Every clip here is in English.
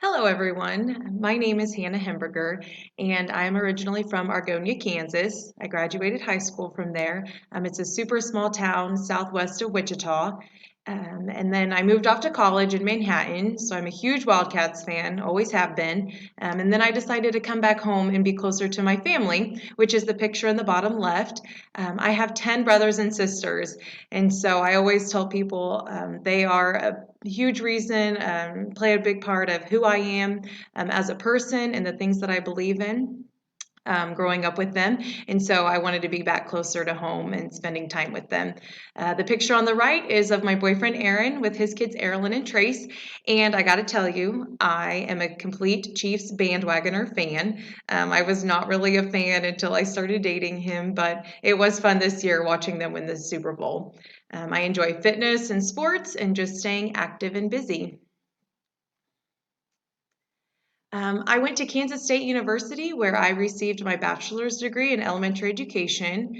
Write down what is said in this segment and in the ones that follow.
Hello, everyone. My name is Hannah Hemberger, and I'm originally from Argonia, Kansas. I graduated high school from there. It's a super small town southwest of Wichita. And then I moved off to college in Manhattan, so I'm a huge Wildcats fan, always have been. And then I decided to come back home and be closer to my family, which is the picture in the bottom left. I have 10 brothers and sisters, and so I always tell people they are a huge reason, play a big part of who I am as a person and the things that I believe in. Growing up with them. And so I wanted to be back closer to home and spending time with them. The picture on the right is of my boyfriend Aaron with his kids Erilyn and Trace. And I got to tell you, I am a complete Chiefs bandwagoner fan. I was not really a fan until I started dating him, but it was fun this year watching them win the Super Bowl. I enjoy fitness and sports and just staying active and busy. I went to Kansas State University where I received my bachelor's degree in elementary education.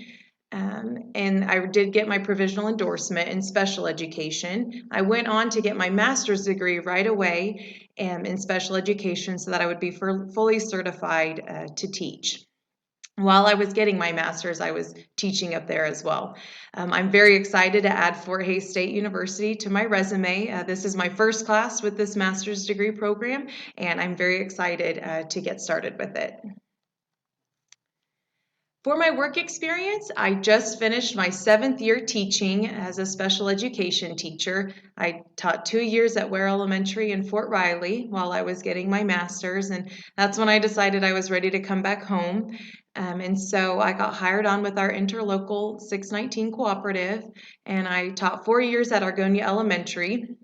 And I did get my provisional endorsement in special education. I went on to get my master's degree right away in special education so that I would be fully certified to teach. While I was getting my master's, I was teaching up there as well. I'm very excited to add Fort Hays State University to my resume. This is my first class with this master's degree program, and I'm very excited to get started with it. For my work experience, I just finished my 7th year teaching as a special education teacher. I taught 2 years at Ware Elementary in Fort Riley while I was getting my master's, and that's when I decided I was ready to come back home. And so I got hired on with our interlocal 619 cooperative, and I taught 4 years at Argonia Elementary.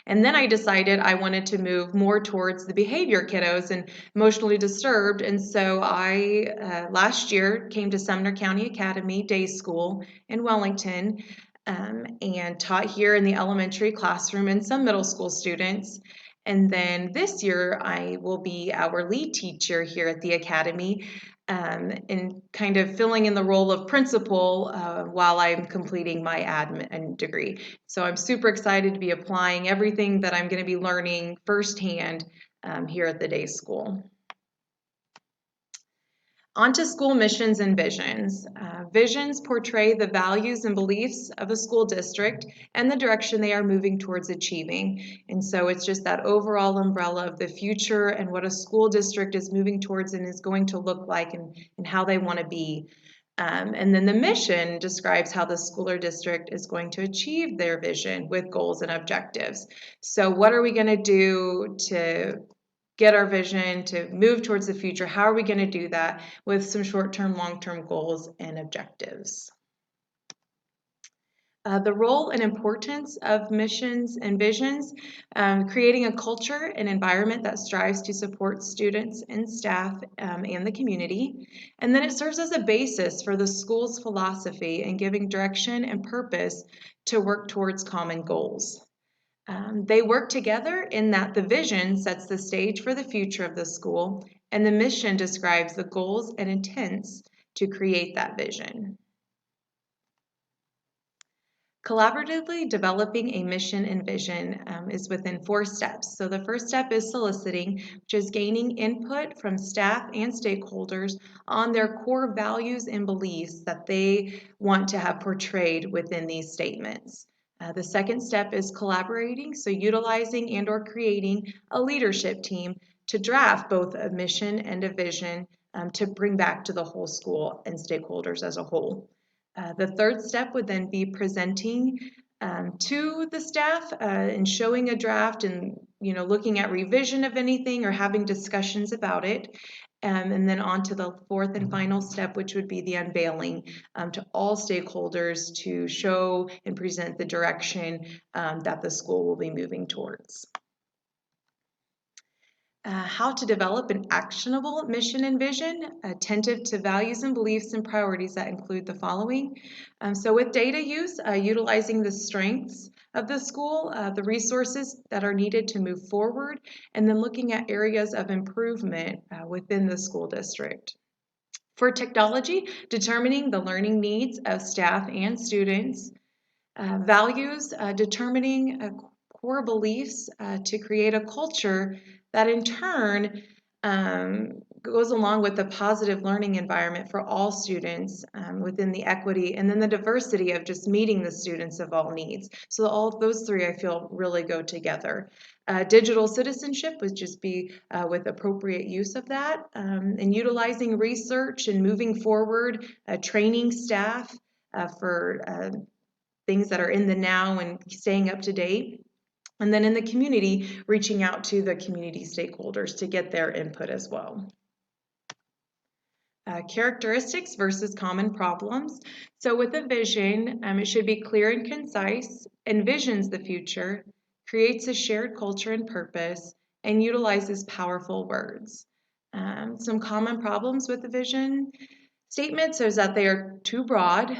And then I decided I wanted to move more towards the behavior kiddos and emotionally disturbed. And so I, last year, came to Sumner County Academy Day School in Wellington and taught here in the elementary classroom and some middle school students. And then this year, I will be our lead teacher here at the Academy and kind of filling in the role of principal while I'm completing my admin degree. So I'm super excited to be applying everything that I'm going to be learning firsthand here at the day school. On to school missions and visions. Visions portray the values and beliefs of a school district and the direction they are moving towards achieving. And so it's just that overall umbrella of the future and what a school district is moving towards and is going to look like and how they want to be. And then the mission describes how the school or district is going to achieve their vision with goals and objectives. So what are we going to do to get our vision, to move towards the future? How are we going to do that with some short-term, long-term goals and objectives? The role and importance of missions and visions, creating a culture and environment that strives to support students and staff and the community. And then it serves as a basis for the school's philosophy and giving direction and purpose to work towards common goals. They work together in that the vision sets the stage for the future of the school, and the mission describes the goals and intents to create that vision. Collaboratively developing a mission and vision is within 4 steps. So the first step is soliciting, which is gaining input from staff and stakeholders on their core values and beliefs that they want to have portrayed within these statements. The second step is collaborating, so utilizing and or creating a leadership team to draft both a mission and a vision to bring back to the whole school and stakeholders as a whole. The third step would then be presenting to the staff and showing a draft and looking at revision of anything or having discussions about it. And then on to the fourth and final step, which would be the unveiling to all stakeholders to show and present the direction that the school will be moving towards. How to develop an actionable mission and vision, attentive to values and beliefs and priorities that include the following. So with data use, utilizing the strengths of the school, the resources that are needed to move forward, and then looking at areas of improvement within the school district. For technology, determining the learning needs of staff and students. Values, determining core beliefs to create a culture that in turn goes along with the positive learning environment for all students within the equity and then the diversity of just meeting the students of all needs. So all of those three I feel really go together. Digital citizenship would just be with appropriate use of that and utilizing research and moving forward, training staff for things that are in the now and staying up to date. And then in the community, reaching out to the community stakeholders to get their input as well. Characteristics versus common problems. So with a vision, it should be clear and concise, envisions the future, creates a shared culture and purpose, and utilizes powerful words. Some common problems with the vision statements is that they are too broad.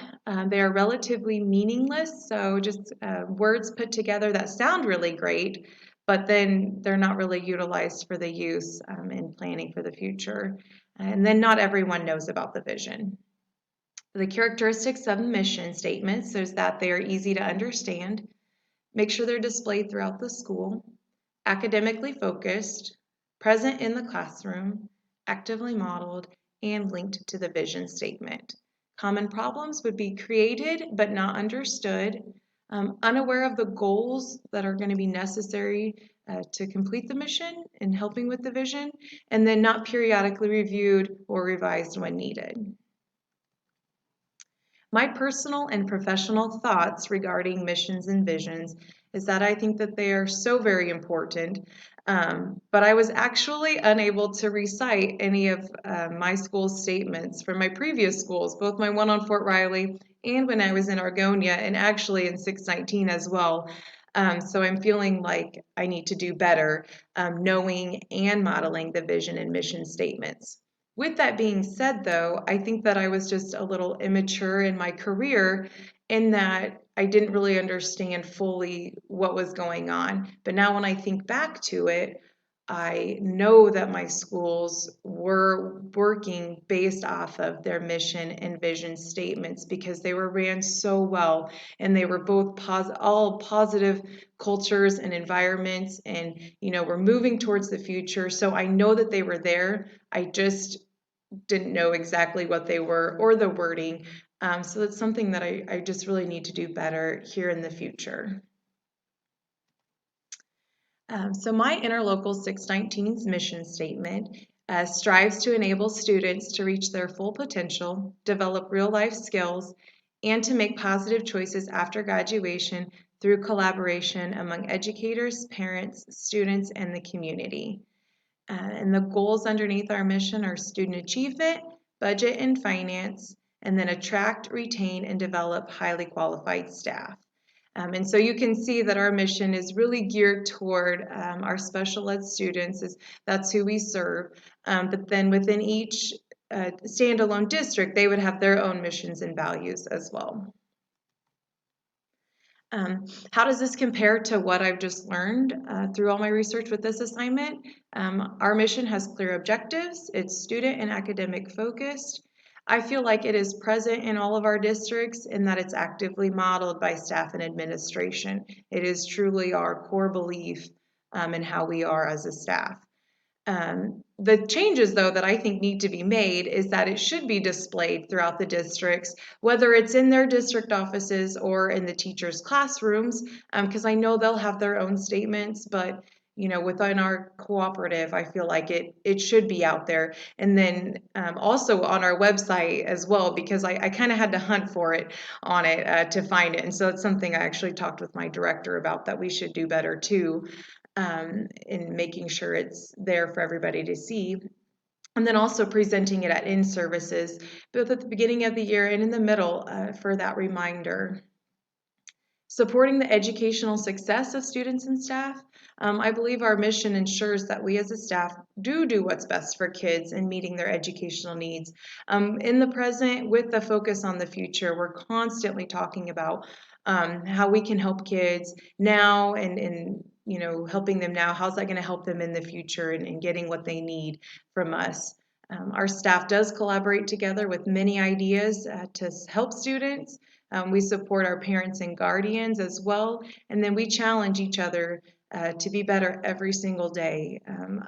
They are relatively meaningless, so just words put together that sound really great, but then they're not really utilized for the use in planning for the future. And then not everyone knows about the vision. The characteristics of mission statements is that they are easy to understand, make sure they're displayed throughout the school, academically focused, present in the classroom, actively modeled, and linked to the vision statement. Common problems would be created but not understood, unaware of the goals that are going to be necessary to complete the mission and helping with the vision, and then not periodically reviewed or revised when needed. My personal and professional thoughts regarding missions and visions is that I think that they are so very important, but I was actually unable to recite any of my school's statements from my previous schools, both my one on Fort Riley and when I was in Argonia, and actually in 619 as well. So I'm feeling like I need to do better knowing and modeling the vision and mission statements. With that being said, though, I think that I was just a little immature in my career in that I didn't really understand fully what was going on. But now when I think back to it, I know that my schools were working based off of their mission and vision statements because they were ran so well, and they were both all positive cultures and environments, and we're moving towards the future. So I know that they were there. I just didn't know exactly what they were or the wording. So that's something that I just really need to do better here in the future. So my Interlocal 619's mission statement strives to enable students to reach their full potential, develop real-life skills, and to make positive choices after graduation through collaboration among educators, parents, students, and the community. And the goals underneath our mission are student achievement, budget and finance, and then attract, retain, and develop highly qualified staff. And so you can see that our mission is really geared toward our special ed students. That's who we serve. But then within each standalone district, they would have their own missions and values as well. How does this compare to what I've just learned through all my research with this assignment? Our mission has clear objectives. It's student and academic focused. I feel like it is present in all of our districts and that it's actively modeled by staff and administration. It is truly our core belief in how we are as a staff. The changes, though, that I think need to be made is that it should be displayed throughout the districts, whether it's in their district offices or in the teachers' classrooms, because I know they'll have their own statements, but within our cooperative, I feel like it should be out there. And then also on our website as well, because I kind of had to hunt for it on it to find it. And so it's something I actually talked with my director about that we should do better too. In making sure it's there for everybody to see. And then also presenting it at in-services, both at the beginning of the year and in the middle for that reminder. Supporting the educational success of students and staff. I believe our mission ensures that we as a staff do what's best for kids and meeting their educational needs. In the present, with the focus on the future, we're constantly talking about how we can help kids now and helping them now. How's that going to help them in the future and getting what they need from us? Our staff does collaborate together with many ideas to help students, We support our parents and guardians as well, and then we challenge each other to be better every single day.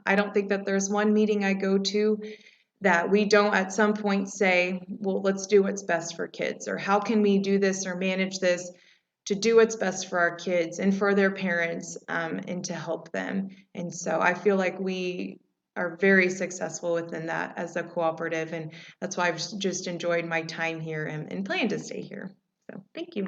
I don't think that there's one meeting I go to that we don't at some point say, well, let's do what's best for kids, or how can we do this or manage this to do what's best for our kids and for their parents, and to help them. And so I feel like we are very successful within that as a cooperative, and that's why I've just enjoyed my time here and plan to stay here. So thank you.